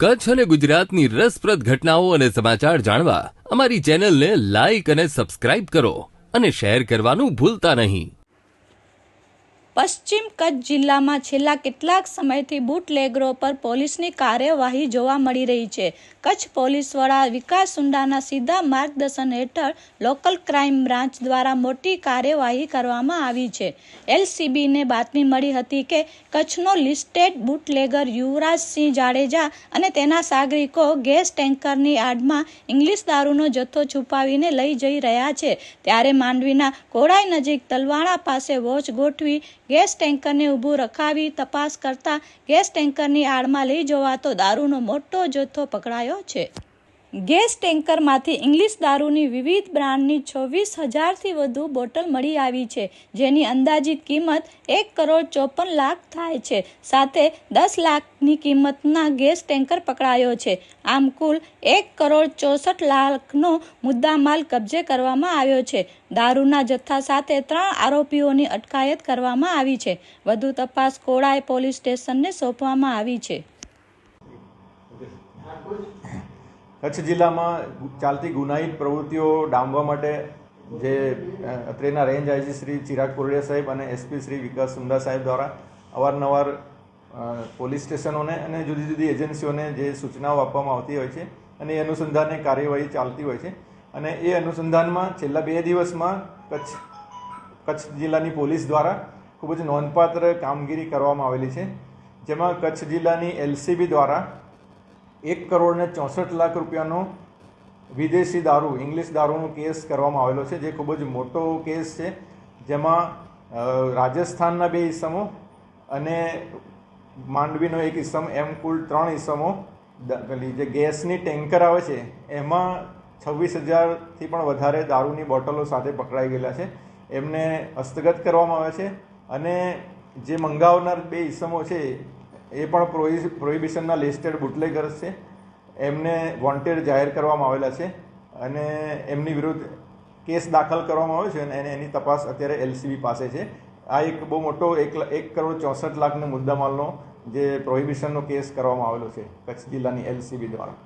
કચ્છ અને ગુજરાતની રસપ્રદ ઘટનાઓ અને સમાચાર જાણવા અમારી ચેનલને લાઇક અને સબસ્ક્રાઇબ કરો અને શેર કરવાનું ભૂલતા નહીં. પશ્ચિમ કચ્છ જિલ્લામાં છેલ્લા કેટલાક સમયથી બુટલેગરો પર પોલીસની કાર્યવાહી જોવા મળી રહી છે. કચ્છ પોલીસ વડા વિકાસ સુંડાના સીધા માર્ગદર્શન હેઠળ લોકલ ક્રાઇમ બ્રાન્ચ દ્વારા મોટી કાર્યવાહી કરવામાં આવી છે. એલસીબીને બાતમી મળી હતી કે કચ્છનો લિસ્ટેડ બુટલેગર યુવરાજસિંહ જાડેજા અને તેના સાગરીકો ગેસ ટેન્કરની આડમાં ઇંગ્લિશ દારૂનો જથ્થો છુપાવીને લઈ જઈ રહ્યા છે. ત્યારે માંડવીના કોડાઈ નજીક તલવાણા પાસે વોચ ગોઠવી ગેસ ટેન્કરને ઊભું રખાવી તપાસ કરતા ગેસ ટેન્કરની આડમાં લઈ જવાતો દારૂનો મોટો જથ્થો પકડાયો છે. ગેસ ટેન્કરમાંથી ઇંગ્લિશ દારૂની વિવિધ બ્રાન્ડની 26,000થી વધુ બોટલ મળી આવી છે, જેની અંદાજિત કિંમત 1,54,00,000 થાય છે. સાથે 10 લાખની કિંમતના ગેસ ટેન્કર પકડાયો છે. આમ કુલ 1,64,00,000નો મુદ્દામાલ કબજે કરવામાં આવ્યો છે. દારૂના જથ્થા સાથે 3 આરોપીઓની અટકાયત કરવામાં આવી છે. વધુ તપાસ કોડાઈ પોલીસ સ્ટેશનને સોંપવામાં આવી છે. કચ્છ જિલ્લામાં ચાલતી ગુનાહિત પ્રવૃત્તિઓ ડામવા માટે જે અત્રેના રેન્જ આઈજી શ્રી ચિરાગ કોરડિયા સાહેબ અને એસપી શ્રી વિકાસ સુંડા સાહેબ દ્વારા અવારનવાર પોલીસ સ્ટેશનોને અને જુદી જુદી એજન્સીઓને જે સૂચનાઓ આપવામાં આવતી હોય છે અને એ અનુસંધાને કાર્યવાહી ચાલતી હોય છે. અને એ અનુસંધાનમાં છેલ્લા 2 દિવસમાં કચ્છ જિલ્લાની પોલીસ દ્વારા ખૂબ જ નોંધપાત્ર કામગીરી કરવામાં આવેલી છે. જેમાં કચ્છ જિલ્લાની એલસીબી દ્વારા 1,64,00,000 રૂપિયાનો વિદેશી દારૂ ઇંગ્લિશ દારૂનો કેસ કરવામાં આવેલો છે, જે ખૂબ જ મોટો કેસ છે. જેમાં રાજસ્થાનના 2 ઇસમો અને માંડવીનો 1 ઇસમ, એમ કુલ 3 ઇસમો પેલી જે ગેસની ટેન્કર આવે છે એમાં 26,000થી પણ વધારે દારૂની બોટલો સાથે પકડાઈ ગયેલા છે. એમને હસ્તગત કરવામાં આવે છે અને જે મંગાવનાર 2 ઇસમો છે એ પણ પ્રોહિબિશનના લિસ્ટેડ બુટલેગર્સ છે. એમને વોન્ટેડ જાહેર કરવામાં આવેલા છે અને એમની વિરુદ્ધ કેસ દાખલ કરવામાં આવ્યો છે અને એની તપાસ અત્યારે એલસીબી પાસે છે. આ એક બહુ મોટો 1,64,00,000 મુદ્દામાલનો જે પ્રોહિબિશનનો કેસ કરવામાં આવેલો છે કચ્છ જિલ્લાની એલસીબી દ્વારા.